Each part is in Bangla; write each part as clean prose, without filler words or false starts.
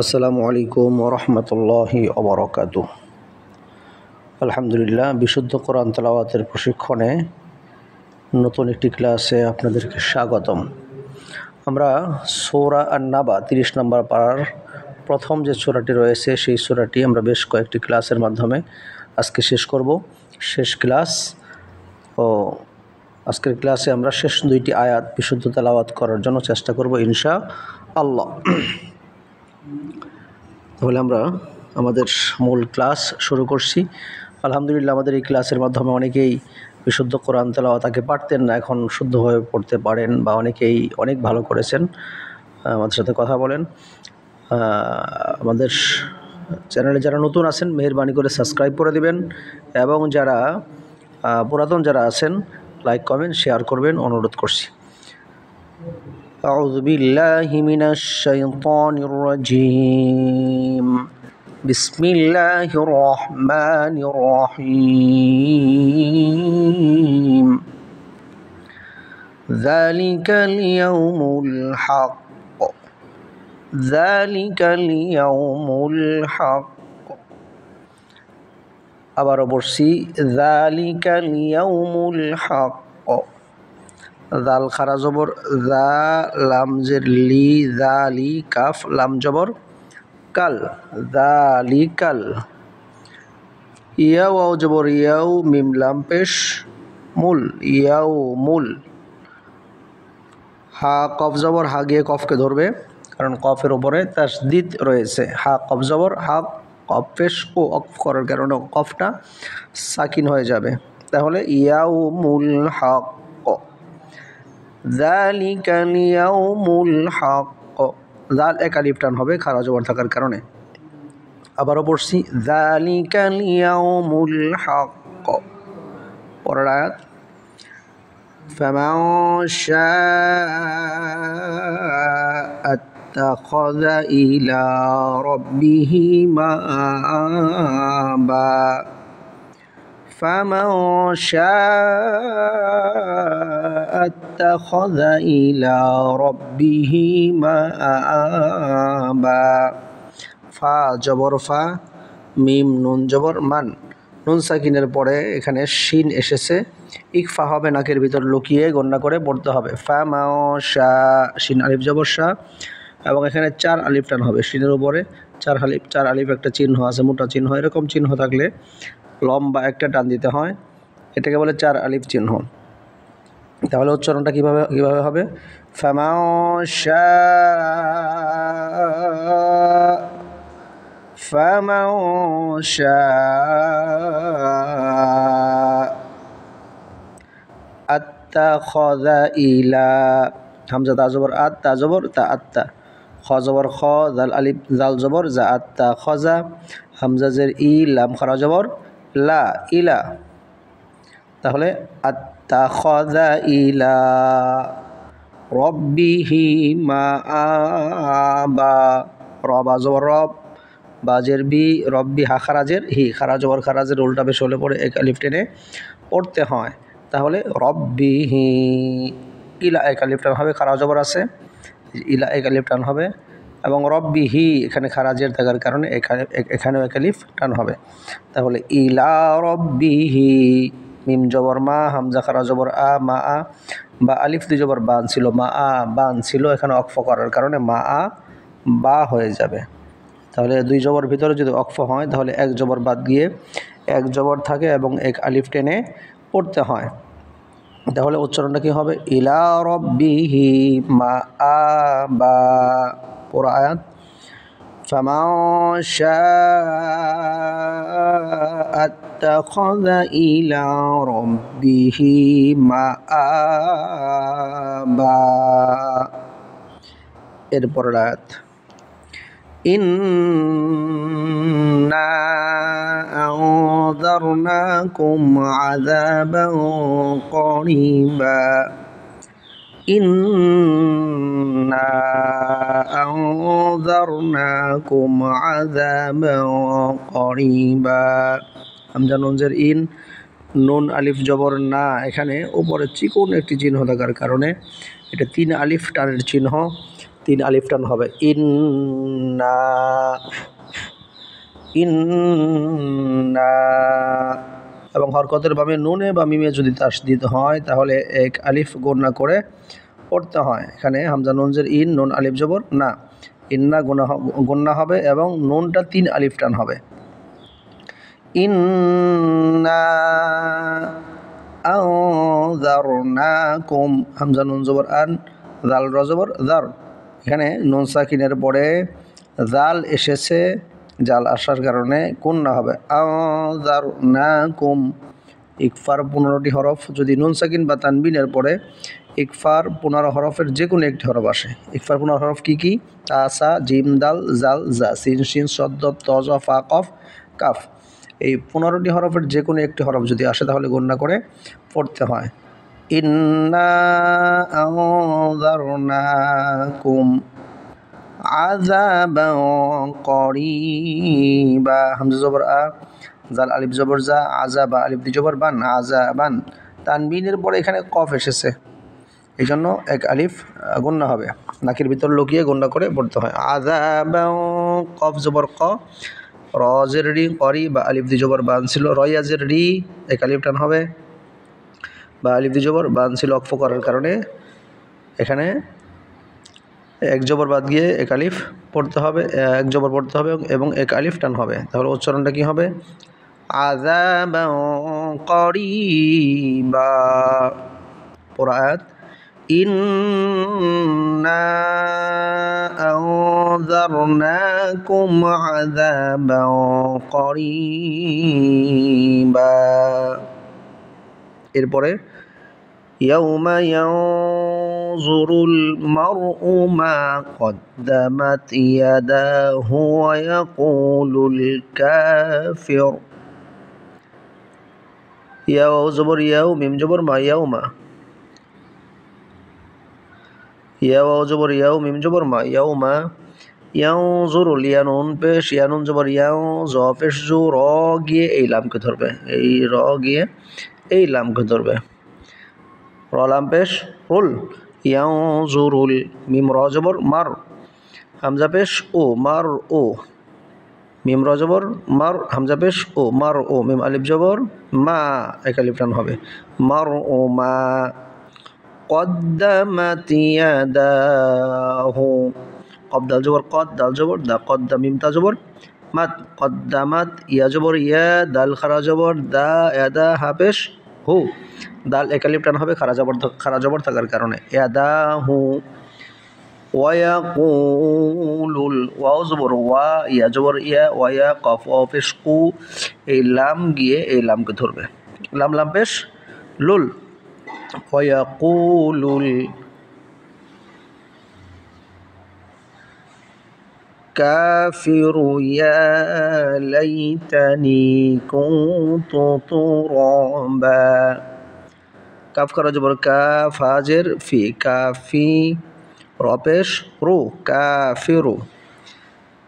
আসসালামু আলাইকুম ওয়া রাহমাতুল্লাহি ওয়া বারাকাতুহু। আলহামদুলিল্লাহ, বিশুদ্ধ কোরআন তেলাওয়াতের প্রশিক্ষণে নতুন একটি ক্লাসে আপনাদেরকে স্বাগতম। আমরা সূরা আন-নাবা 30 নম্বর পারার প্রথম যে সূরাটি রয়েছে সেই সূরাটি আমরা বেশ কয়েকটি ক্লাসের মাধ্যমে আজকে শেষ করব। শেষ ক্লাস ও আজকের ক্লাসে আমরা শেষ দুইটি আয়াত বিশুদ্ধ তেলাওয়াত করার জন্য চেষ্টা করব ইনশাআল্লাহ। তাহলে আমরা আমাদের মূল ক্লাস শুরু করছি। আলহামদুলিল্লাহ, আমাদের এই ক্লাসের মাধ্যমে অনেকেই বিশুদ্ধ কোরআন তেলাওয়াত আগে পারতেন না, এখন শুদ্ধভাবে পড়তে পারেন বা অনেকেই অনেক ভালো করেছেন। আমাদের সাথে কথা বলেন। আমাদের চ্যানেলে যারা নতুন আছেন মেহেরবানি করে সাবস্ক্রাইব করে দিবেন এবং যারা পুরাতন যারা আছেন লাইক কমেন্ট শেয়ার করবেন অনুরোধ করছি। أعوذ بالله من الشيطان الرجيم بسم الله الرحمن الرحيم ذلك اليوم الحق ذلك اليوم الحق আবার বলছি ذلك اليوم الحق দাল খারা জবর দা, লাম জের লি, দালি কাফ লাম জবর কাল, দালিকাল। ইয়াও আও জবর ইয়াও, মিম লাম পেশ মুল, ইয়াও মুল। হা কফ জবর হা গিয়ে কফকে ধরবে, কারণ কফের ওপরে তাসদিদ রয়েছে। হা কফ জবর হা, কফ পেশ ও অফ করার কারণে কফটা সাকিন হয়ে যাবে। তাহলে ইয়াও মুল হক, যালিকাল ইয়াউমুল হক। জাল এক আলিফ টান হবে খারা জবর থাকার কারণে। আবারও পড়ছি যালিকাল ইয়াউমুল হক। পরের আয়াত ফামান শাআ আত্তাখাযা ইলা রাব্বিহি মাআবা। فمن شاء اتخذ إلى ربه مآبا। ফা জবর ফা, মিম নুন জবর মান, নুন সাকিনের পরে এখানে শিন এসেছে, ইকফা হবে নাকের ভিতর লুকিয়ে গণনা করে পড়তে হবে। ফা মা শা, শিন আলিফ জবর শা, এবং এখানে 4 আলিফ টান হবে শিনের উপরে। 4 আলিফ একটা চিহ্ন আছে, মোটা চিহ্ন। এরকম চিহ্ন থাকলে লম্বা একটা টান দিতে হয়, এটাকে বলে 4 আলিফ চিহ্ন। তাহলে উচ্চারণটা কিভাবে হবে? ফামান শাআ আত্তাখাযা ইলা, হামজা তা জবর আত, তা জবর তা, আত্তা। খ জবর খ, জাল আলিফ জাল জবর জা, আত্তা খাযা, হামজা জের ই, লাম খারা জবর লা, ইলা। তাহলে আত্তাখাযা ইলা রাব্বিহি মাআবা। রবা জবর রব, বাজের বি, রব্বি হা খারাজের হি, খারা জবর খারাজের উল্টা পেশ হলে পরে এক আলিফ টেনে পড়তে হয়। তাহলে রব্বিহি, ইলা এক আলিফ টান হবে, খারা জবর আছে, ইলা এক আলিফ টান হবে, এবং রব্বিহি এখানে খারাজের থাকার কারণে এখানেও এক আলিফ টান হবে। তাহলে ইলা রব্বিহি, মিম জবর মা, হামজা খারা জবর আ, মা আ, বা আলিফ দুই জবর বান ছিল, মা আ বান ছিল, এখানে অক্ফ করার কারণে মা আ বা হয়ে যাবে। তাহলে দুই জবর ভিতরে যদি অক্ফ হয় তাহলে এক জবর বাদ গিয়ে এক জবর থাকে এবং এক আলিফ টেনে পড়তে হয়। তাহলে উচ্চারণটা কি হবে? ইলা রব্বিহি মাআবা। পুরো আয়াত ফামান শাআ আত্তাখাযা ইলা রাব্বিহি মাআবা। এরপরের আয়াত ইন্না আনযারনাকুম আযাবান করিবা। ইন্না আনযারনাকুম আযাবান করিবা। হামজা নুন জের ইন, নুন আলিফ জবর না, এখানে উপরে চিকন একটি চিহ্ন থাকার কারণে এটা 3 আলিফ টানের চিহ্ন, 3 আলিফ টান হবে। ইন্না ইন্না। এবং হরকতের বামে নুনে বা মিমে যদি তাসদিদ হয় তাহলে এক আলিফ গুণা করে পড়তে হয়। এখানে হামজা নুনজের ইন, নুন আলিফ জবর না, ইন্না গুণা হবে এবং নুনটা 3 আলিফ টান হবে। ইন্না আনযারনাকুম, হামজা নুন জবর আন, জাল র জবর জার। এখানে নুন সাকিনের পরে জাল এসেছে, জাল আসার কারণে গুণা হবে আনযারনাকুম। ইকফার 15টি হরফ, যদি নুন সাকিন বা তানবিনের পরে ইকফার 15 হরফের যে কোনো একটি হরফ আসে। ইকফার 15 হরফ কী কী? তা, সা, জিম, দাল, জাল, জা, সিন, শিন, সদ্দ, তজ, ফা, কফ, কাফ। এই 15টি হরফের যে কোনো একটি হরফ যদি আসে তাহলে গণনা করে পড়তে হয়। ইন্না আনযারনাকুম আযাবান করিবা, হামজা জবর আ, জাল আলিফ জবর জা, আযাবা আলিফ দি জবর বান, আযাবান। তানবিনের পরে এখানে কফ এসেছে, এই জন্য এক আলিফ গণ্য হবে, নাকের ভিতর লুকিয়ে গণ্য করে পড়তে হয়। আযাবান, কফ জবর ক, রজের রি, করি বা আলিফ দি জবর বান ছিল, রয়াজের রি, এক আলিফ টান হবে, বা আলিফ দি জবর বান ছিল অক্ফ করার কারণে এখানে এক জবর বাদ গিয়ে এক আলিফ পড়তে হবে, এক জবর পড়তে হবে এবং এক আলিফ টান হবে। তাহলে উচ্চারণটা কি হবে? আযাবান করিবা। পুরা আয়াত, ইন্না আনযারনাকুম আযাবান করিবা। এরপরে ইয়াউমা ইয়ানজুরুল মারউ মা কদ্দামাত ইয়াদাহু ওয়া ইয়াকুলুল কাফির। ইয়াও জবর ইয়াও, মিম জবর মা, ইয়াউমা, ইয়াও জবর ইয়াও, মিম জবর মা, ইয়াউমা। ইয়ানজুরুল, ইয়া নুন পেশ, ইয়া নুন জবর ইয়াও, জ পেশ জু, র গিয়ে এই লামকে ধরবে, এই র গিয়ে এই লামকে ধরবে, র লাম পেশ রুল, ইয়ানজুরুল। মিম র জবর মার, হামজা পেশ ও, মার ও, মিম র জবর মার, হামজা পেশ ও, মার ও, মিম আলিফ জবর মা, এক আলিফ টান হবে, মার ও মা। কদ্দামাত ইয়াদাহু, কফ দাল জবর কদ, দাল জবর দা, কদ্দা মিম তা জবর মাত, কদ্দামাত, ইয়া জবর ইয়া, দাল খারা জবর দা, ইয়াদা হা পেশ হু, দাল এক আলিফ টান হবে খারা জবর থাকার কারণে, ইয়াদাহু। ওয়া ইয়াকুলুল, ওয়াও জবর ওয়া, ইয়া জবর ইয়া, ওয়া ইয়া কফ ওয়া পেশ কু, এই লাম গিয়ে এই লামকে ধরবে, লাম লাম পেশ লুল। ওয়া ইয়াকুলুল কাফিরু ইয়া লাইতানি কুনতু তুরাবা। কাফ খারা জবর কা, ফাজের ফি, কাফি, র পেশ রু, কাফিরু।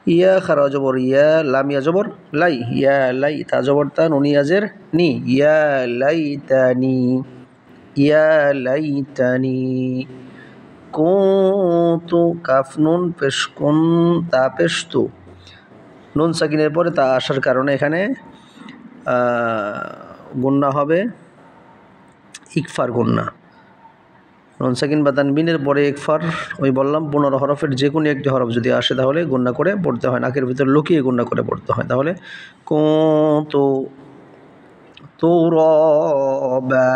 ইয়া খারা জবর ইয়া, লাম ইয়া জবর লাই, ইয়া লাই, তা জবর তা, নুন ইয়াজের নি, ইয়া লাইতানি, ইয়া লাইতানি। কুনতু, কাফ নুন পেশ কুন, তা পেশ তু, নুন সাকিনের পরে তা আসার কারণে এখানে গুন্না হবে ইকফার গুন্না। নুন সাকিন বা তানবিনের পরে ইকফার, ওই বললাম 15 হরফের যে কোনো একটি হরফ যদি আসে তাহলে গুন্না করে পড়তে হয়, নাকের ভিতর লুকিয়ে গুন্না করে পড়তে হয়। তাহলে কুনতু তুরাবা,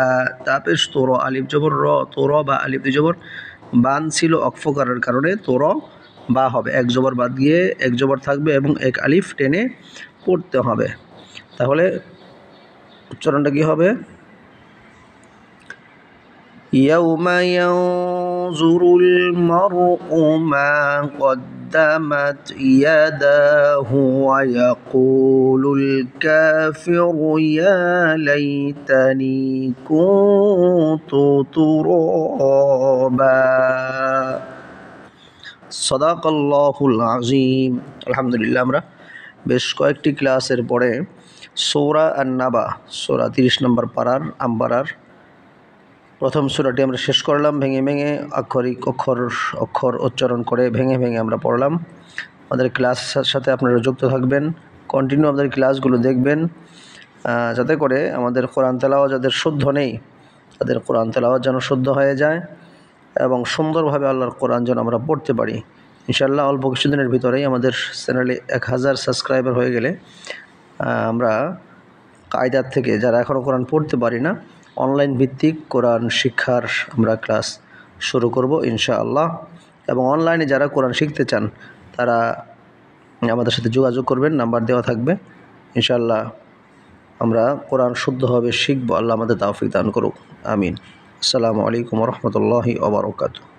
তা পেশ তোর, আলিফ জবর র, তোর বা আলিফ দি জবর বান ছিল অক্ফ করার কারণে তোর বা হবে, এক জবর বাদ গিয়ে এক জবর থাকবে এবং এক আলিফ টেনে পড়তে হবে। তাহলে উচ্চারণটা কি হবে? ইয়াউমা ইয়ানজুরুল মারউ মা কদ্দামাত ইয়াদাহু ওয়া ইয়াকুলুল কাফিরু ইয়া লাইতানি কুনতু তুরাবা। সাদাকাল্লাহুল আযীম। আলহামদুলিল্লাহ, আমরা বেশ কয়েকটি ক্লাসের পরে সূরা আন-নাবা, সূরা 30 নম্বর পারার আমবারার প্রথম সূরাটি আমরা শেষ করলাম। ভেঙে ভেঙে অক্ষর অক্ষর উচ্চারণ করে ভেঙে ভেঙে আমরা পড়লাম। আমাদের ক্লাসের সাথে আপনারা যুক্ত থাকবেন, কন্টিনিউ আমাদের ক্লাসগুলো দেখবেন, যাতে করে আমাদের কোরআন তেলাওয়াত যাদের শুদ্ধ নেই তাদের কোরআন তেলাওয়াত যেন শুদ্ধ হয়ে যায় এবং সুন্দরভাবে আল্লাহর কোরআন যেন আমরা পড়তে পারি। ইনশাআল্লাহ অল্প কিছুদিনের ভিতরেই আমাদের চ্যানেলে 1000 সাবস্ক্রাইবার হয়ে গেলে আমরা কায়দার থেকে যারা এখনও কোরআন পড়তে পারি না, অনলাইন ভিত্তিক কোরআন শিক্ষার আমরা ক্লাস শুরু করব ইনশাআল্লাহ। এবং অনলাইনে যারা কোরআন শিখতে চান তারা আমাদের সাথে যোগাযোগ করবেন, নাম্বার দেওয়া থাকবে। ইনশাআল্লাহ আমরা কোরআন শুদ্ধভাবে শিখব। আল্লাহ আমাদের তৌফিক দান করুক, আমিন। আসসালামু আলাইকুম ওয়া রাহমাতুল্লাহি ওয়া বারাকাতুহু।